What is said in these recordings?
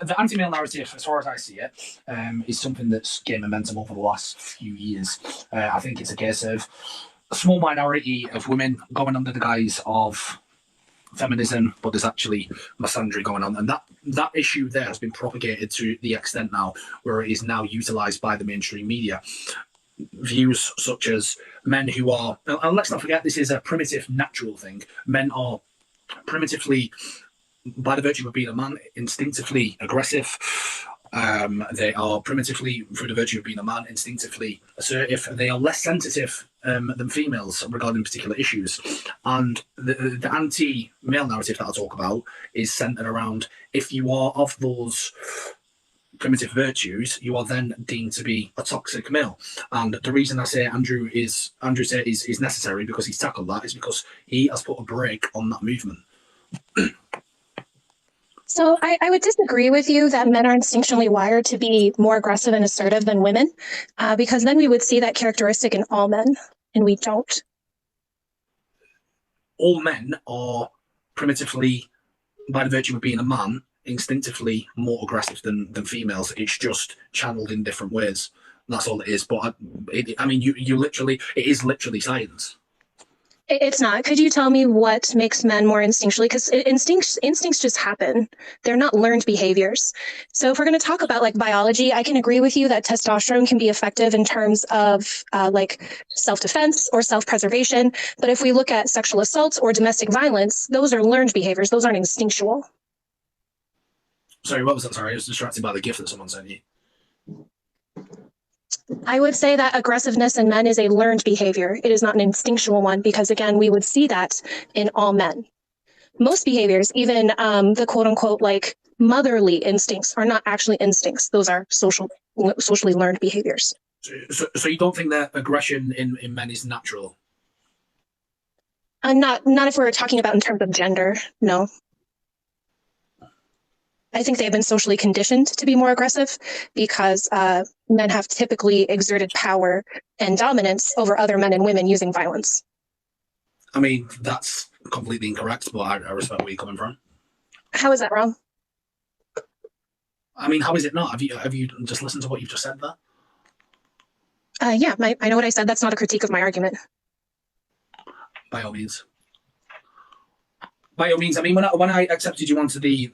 The anti-male narrative, as far as I see it, is something that's gained momentum over the last few years. I think it's a case of a small minority of women going under the guise of feminism, but there's actually misandry going on, and that issue there has been propagated to the extent now where it is now utilised by the mainstream media. Views such as men who are, and let's not forget, this is a primitive, natural thing. Men are primitively, by the virtue of being a man, instinctively aggressive. They are primitively, through the virtue of being a man, instinctively assertive. They are less sensitive than females regarding particular issues. And the anti-male narrative that I talk about is centered around, if you are of those primitive virtues, you are then deemed to be a toxic male. And the reason I say Andrew is necessary because he's tackled that is because he has put a break on that movement. So I would disagree with you that men are instinctually wired to be more aggressive and assertive than women, because then we would see that characteristic in all men, and we don't. All men are primitively, by the virtue of being a man, instinctively more aggressive than females. It's just channeled in different ways. That's all it is. But I mean, you literally, it is literally science. It's not. Could you tell me what makes men more instinctually? Because instincts just happen. They're not learned behaviors. So if we're going to talk about like biology, I can agree with you that testosterone can be effective in terms of like self-defense or self-preservation. But if we look at sexual assaults or domestic violence, those are learned behaviors. Those aren't instinctual. Sorry, what was that? Sorry, I was distracted by the gift that someone sent you. I would say that aggressiveness in men is a learned behavior. It is not an instinctual one because, again, we would see that in all men. Most behaviors, even the quote-unquote like motherly instincts, are not actually instincts. Those are socially learned behaviors. So you don't think that aggression in men is natural? Not if we're talking about in terms of gender, no. I think they've been socially conditioned to be more aggressive because men have typically exerted power and dominance over other men and women using violence. I mean, that's completely incorrect, but I respect where you're coming from. How is that wrong? I mean, how is it not? Have you just listened to what you've just said there? Yeah, I know what I said. That's not a critique of my argument. By all means. By all means. I mean, when I accepted you onto the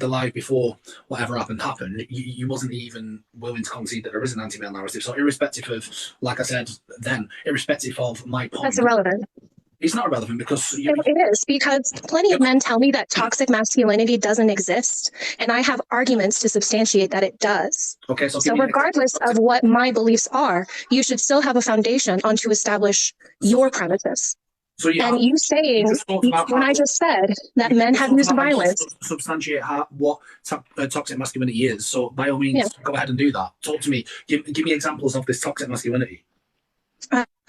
live before whatever happened, you wasn't even willing to concede that there is an anti-male narrative. So irrespective of, like I said then, irrespective of my point. That's irrelevant. It's not irrelevant because... It is, because plenty of men tell me that toxic masculinity doesn't exist, and I have arguments to substantiate that it does. Okay, so regardless of what my beliefs are, you should still have a foundation on to establish your premises. So you saying, when I just said that men have used violence. Substantiate what toxic masculinity is. So by all means, go ahead and do that. Talk to me. Give me examples of this toxic masculinity.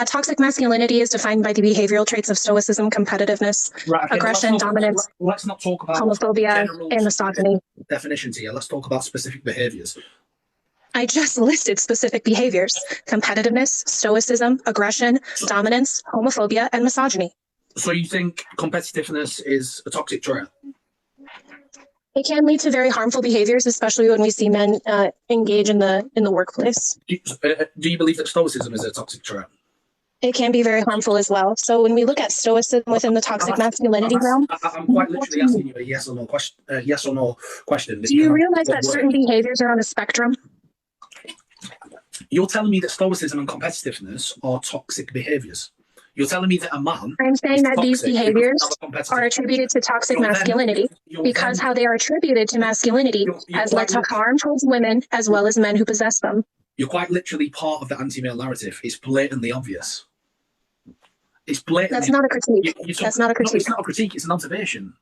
Toxic masculinity is defined by the behavioral traits of stoicism, competitiveness, aggression, dominance, let's not talk about homophobia, and misogyny. Definitions here. Let's talk about specific behaviors. I just listed specific behaviors: competitiveness, stoicism, aggression, dominance, homophobia, and misogyny. So you think competitiveness is a toxic trait? It can lead to very harmful behaviors, especially when we see men engage in the workplace. Do you believe that stoicism is a toxic trait? It can be very harmful as well. So when we look at stoicism within the toxic masculinity realm, I'm quite literally asking you a yes or no question. Do you realize that certain behaviors are on a spectrum? You're telling me that stoicism and competitiveness are toxic behaviors. You're telling me that a man... I'm saying that these behaviors are attributed to toxic masculinity because how they are attributed to masculinity has led to harm towards women as well as men who possess them. You're quite literally part of the anti-male narrative. It's blatantly obvious. It's blatantly... That's not a critique. That's not a critique. No, it's not a critique. It's an observation.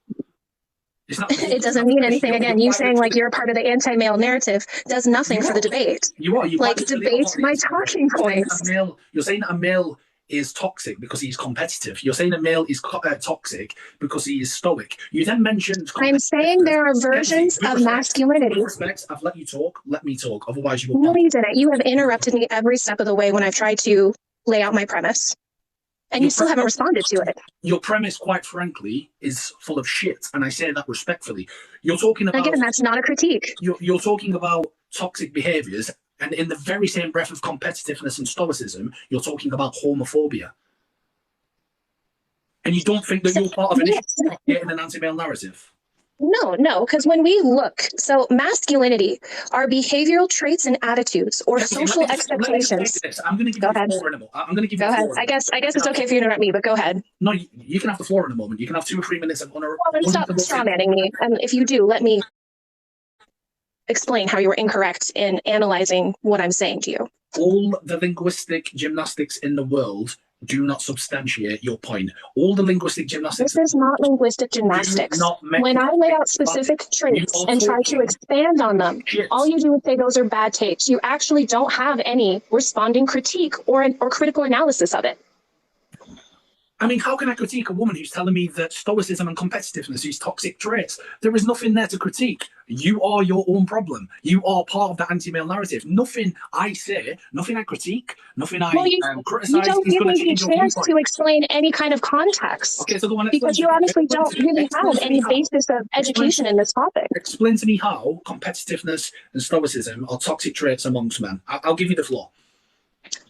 It's not, it doesn't mean anything. Again, you saying like you're a part of the anti-male narrative does nothing for the debate. You are. Like debate my talking points. You're saying that a male is toxic because he's competitive. You're saying a male is toxic because he is stoic. You then mentioned... I'm saying there are versions of masculinity. With respect, I've let you talk. Let me talk. Otherwise you will... No, you didn't. You have interrupted me every step of the way when I've tried to lay out my premise. And you still haven't responded to it. Your premise, quite frankly, is full of shit. And I say that respectfully. You're talking about Again, that's not a critique. you're talking about toxic behaviors, and in the very same breath of competitiveness and stoicism, you're talking about homophobia. And you don't think that you're part of an issue propagating an anti-male narrative? No, because when we look, so masculinity are behavioral traits and attitudes or social expectations. I'm going to give you the floor in a moment. I'm going to give you the floor. I guess it's okay for you to interrupt me, but go ahead. No, you can have the floor in a moment. You can have 2 or 3 minutes of honor. Well, then stop strawmanning me. And if you do, let me explain how you were incorrect in analyzing what I'm saying to you. All the linguistic gymnastics in the world do not substantiate your point. All the linguistic gymnastics. This is not linguistic gymnastics. When I lay out specific traits and try to expand on them, all you do is say those are bad takes. You actually don't have any responding critique or critical analysis of it. I mean, how can I critique a woman who's telling me that stoicism and competitiveness is toxic traits? There is nothing there to critique. You are your own problem. You are part of the anti-male narrative. Nothing I say, nothing I critique, nothing I criticize. You don't give me the chance to explain any kind of context. Okay, so go on. Because you honestly don't really have any basis of education in this topic. Explain to me how competitiveness and stoicism are toxic traits amongst men. I'll give you the floor.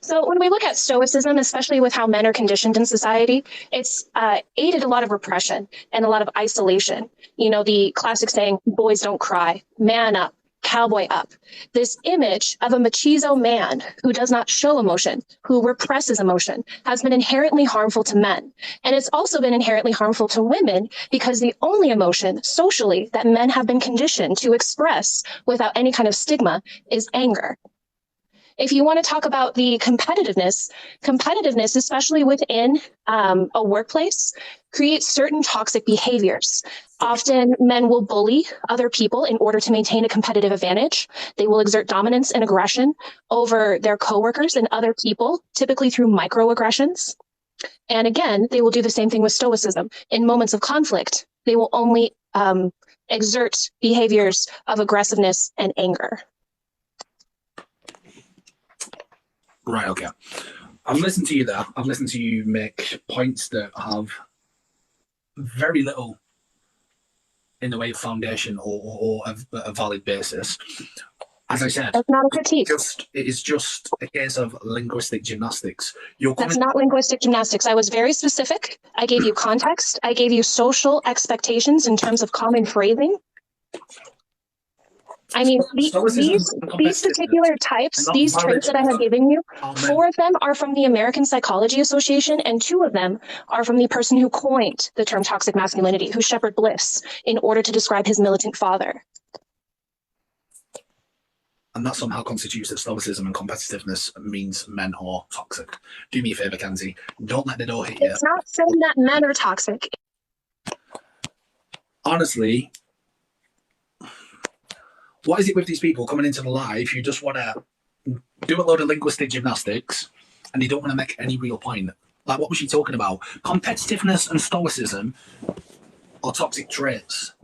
So when we look at stoicism, especially with how men are conditioned in society, it's aided a lot of repression and a lot of isolation. You know, the classic saying, boys don't cry, man up, cowboy up. This image of a machizo man who does not show emotion, who represses emotion, has been inherently harmful to men. And it's also been inherently harmful to women because the only emotion socially that men have been conditioned to express without any kind of stigma is anger. If you want to talk about the competitiveness, especially within a workplace, creates certain toxic behaviors. Often men will bully other people in order to maintain a competitive advantage. They will exert dominance and aggression over their coworkers and other people, typically through microaggressions. And again, they will do the same thing with stoicism. In moments of conflict, they will only exert behaviors of aggressiveness and anger. Right, okay. I've listened to you there. I've listened to you make points that have very little in the way of foundation or a valid basis. As I said, that's not a critique. It is just a case of linguistic gymnastics. That's not linguistic gymnastics. I was very specific. I gave you context. I gave you social expectations in terms of common phrasing. I mean, these particular types, these traits that I have given you, 4 of them are from the American Psychology Association, and 2 of them are from the person who coined the term toxic masculinity, who's Shepard Bliss, in order to describe his militant father. And that somehow constitutes that stoicism and competitiveness means men are toxic. Do me a favor, Kenzie. Don't let the door hit you. It's not saying that men are toxic. Honestly, what is it with these people coming into the live who just want to do a load of linguistic gymnastics and they don't want to make any real point? Like, what was she talking about? Competitiveness and stoicism are toxic traits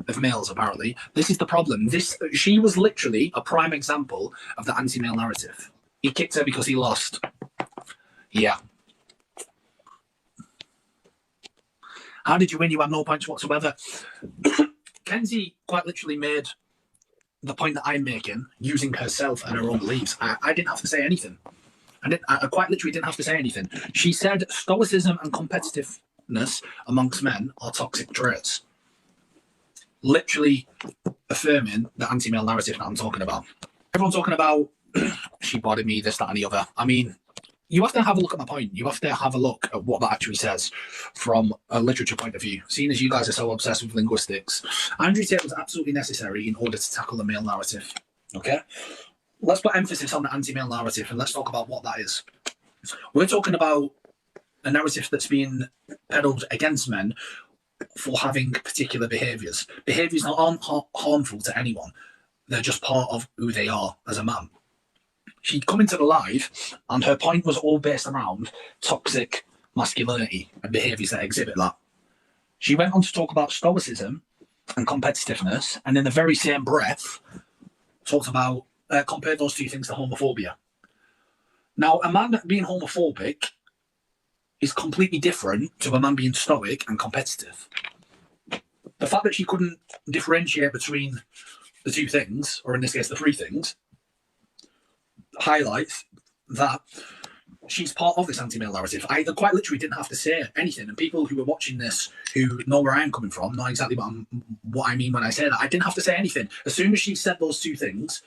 of males, apparently. This is the problem. She was literally a prime example of the anti-male narrative. He kicked her because he lost. Yeah. How did you win? You had no points whatsoever. Kenzie quite literally made the point that I'm making using herself and her own beliefs. I didn't have to say anything. I quite literally didn't have to say anything. She said stoicism and competitiveness amongst men are toxic traits. Literally affirming the anti-male narrative that I'm talking about. Everyone's talking about she bothered me, this, that, and the other. I mean, you have to have a look at my point. You have to have a look at what that actually says from a literature point of view. Seeing as you guys are so obsessed with linguistics, Andrew Tate was absolutely necessary in order to tackle the male narrative. Okay? Let's put emphasis on the anti-male narrative and let's talk about what that is. We're talking about a narrative that's being peddled against men for having particular behaviours. Behaviours that aren't harmful to anyone. They're just part of who they are as a man. She'd come into the live and her point was all based around toxic masculinity and behaviours that exhibit that. She went on to talk about stoicism and competitiveness, and in the very same breath talked about, compared those 2 things to homophobia. Now, a man being homophobic is completely different to a man being stoic and competitive. the fact that she couldn't differentiate between the two things, or in this case, the three things, highlights that she's part of this anti-male narrative. I quite literally didn't have to say anything, and people who are watching this who know where I'm coming from know exactly what I mean when I say that. I didn't have to say anything. As soon as she said those two things,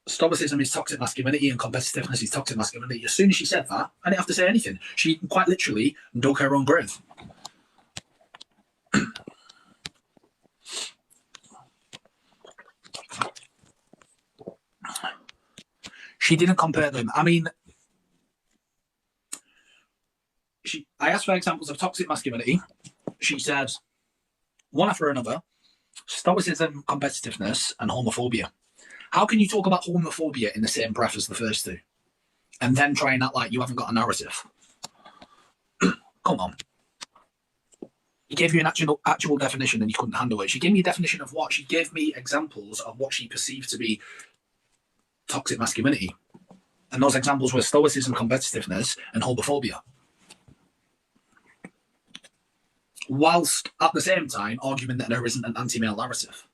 stoicism is toxic masculinity and competitiveness is toxic masculinity. As soon as she said that, I didn't have to say anything. She quite literally dug her own grave. She didn't compare them. I mean, I asked for examples of toxic masculinity. She said, one after another, stoicism, competitiveness, and homophobia. How can you talk about homophobia in the same breath as the first two? And then try and act like you haven't got a narrative? Come on. He gave you an actual definition and you couldn't handle it. She gave me a definition of what? She gave me examples of what she perceived to be toxic masculinity. And those examples were stoicism, competitiveness, and homophobia. Whilst at the same time arguing that there isn't an anti-male narrative.